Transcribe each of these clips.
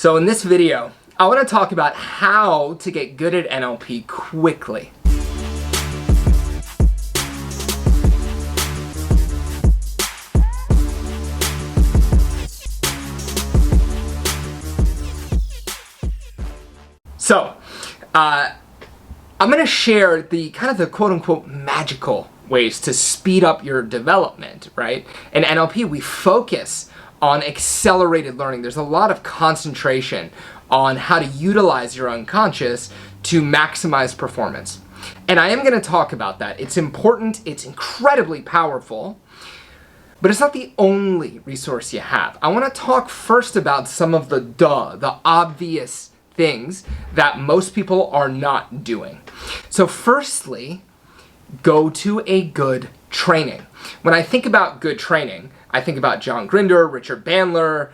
So in this video, I want to talk about how to get good at NLP quickly. So, I'm going to share the quote-unquote magical ways to speed up your development, right? In NLP, we focus on accelerated learning. There's a lot of concentration on how to utilize your unconscious to maximize performance. And I am going to talk about that. It's important, it's incredibly powerful, but it's not the only resource you have. I want to talk first about some of the obvious things that most people are not doing. So firstly, go to a good training. When I think about good training, I think about John Grinder, Richard Bandler,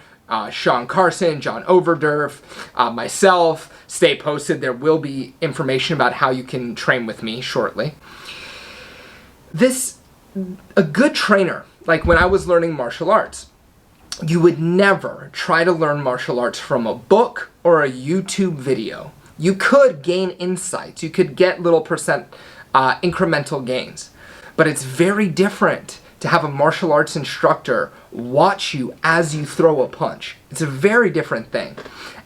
Sean Carson, John Overdurf, myself. Stay posted. There will be information about how you can train with me shortly. A good trainer, like when I was learning martial arts, you would never try to learn martial arts from a book or a YouTube video. You could gain insights. You could get little incremental gains. But it's very different to have a martial arts instructor watch you as you throw a punch. It's a very different thing.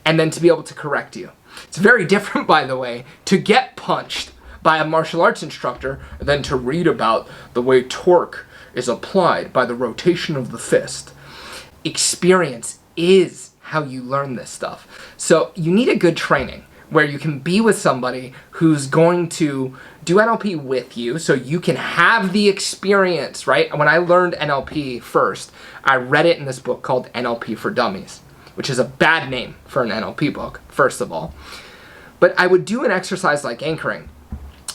And then to be able to correct you. It's very different, by the way, to get punched by a martial arts instructor than to read about the way torque is applied by the rotation of the fist. Experience is how you learn this stuff. So you need a good training where you can be with somebody who's going to do NLP with you so you can have the experience, right? When I learned NLP first, I read it in this book called NLP for Dummies, which is a bad name for an NLP book, first of all. But I would do an exercise like anchoring,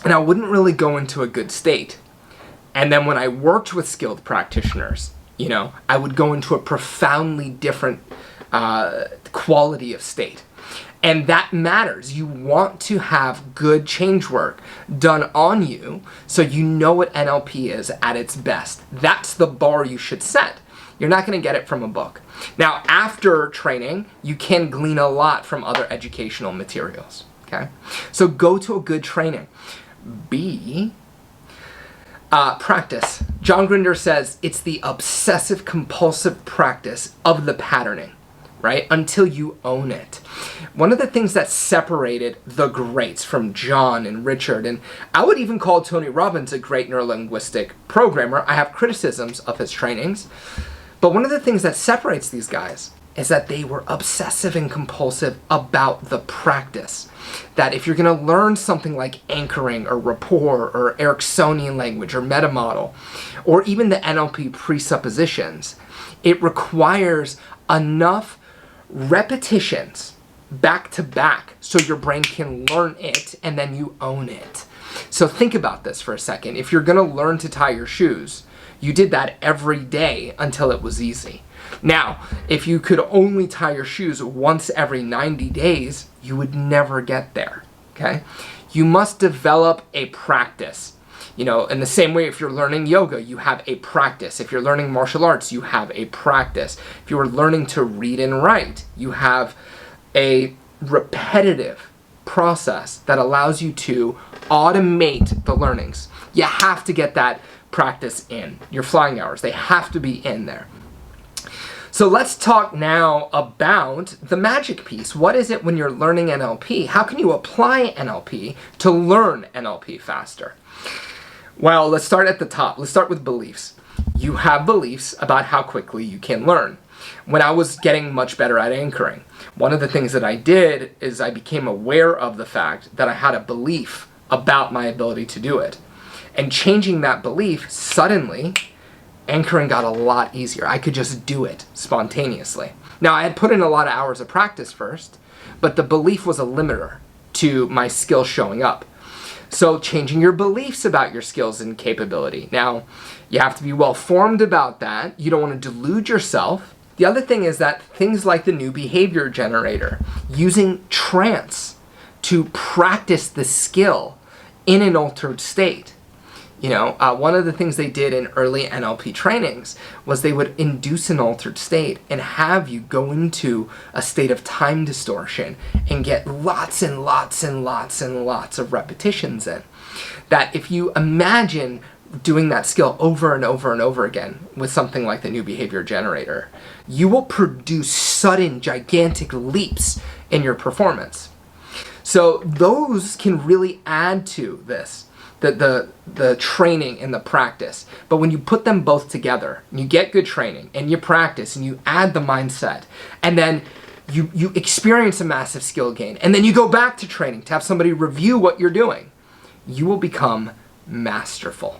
and I wouldn't really go into a good state. And then when I worked with skilled practitioners, I would go into a profoundly different quality of state. And that matters. You want to have good change work done on you so you know what NLP is at its best. That's the bar you should set. You're not going to get it from a book. Now, after training, you can glean a lot from other educational materials. Okay? So go to a good training. Practice. John Grinder says it's the obsessive compulsive practice of the patterning, right? Until you own it. One of the things that separated the greats from John and Richard, and I would even call Tony Robbins a great neurolinguistic programmer. I have criticisms of his trainings, but one of the things that separates these guys is that they were obsessive and compulsive about the practice. That if you're going to learn something like anchoring or rapport or Ericksonian language or metamodel, or even the NLP presuppositions, it requires enough repetitions back to back so your brain can learn it and then you own it. So think about this for a second. If you're going to learn to tie your shoes, you did that every day until it was easy. Now, if you could only tie your shoes once every 90 days, you would never get there, okay? You must develop a practice. In the same way, if you're learning yoga, you have a practice. If you're learning martial arts, you have a practice. If you are learning to read and write, you have a repetitive process that allows you to automate the learnings. You have to get that practice in. Your flying hours, they have to be in there. So let's talk now about the magic piece. What is it when you're learning NLP? How can you apply NLP to learn NLP faster? Well, let's start at the top. Let's start with beliefs. You have beliefs about how quickly you can learn. When I was getting much better at anchoring, one of the things that I did is I became aware of the fact that I had a belief about my ability to do it. And changing that belief, suddenly, anchoring got a lot easier. I could just do it spontaneously. Now, I had put in a lot of hours of practice first, but the belief was a limiter to my skills showing up. So changing your beliefs about your skills and capability. Now, you have to be well formed about that. You don't want to delude yourself. The other thing is that things like the new behavior generator, using trance to practice the skill in an altered state, One of the things they did in early NLP trainings was they would induce an altered state and have you go into a state of time distortion and get lots and lots and lots and lots of repetitions in. That if you imagine doing that skill over and over and over again with something like the New Behavior Generator, you will produce sudden, gigantic leaps in your performance. So those can really add to this. The training and the practice. But when you put them both together, and you get good training, and you practice, and you add the mindset, and then you experience a massive skill gain, and then you go back to training to have somebody review what you're doing, you will become masterful.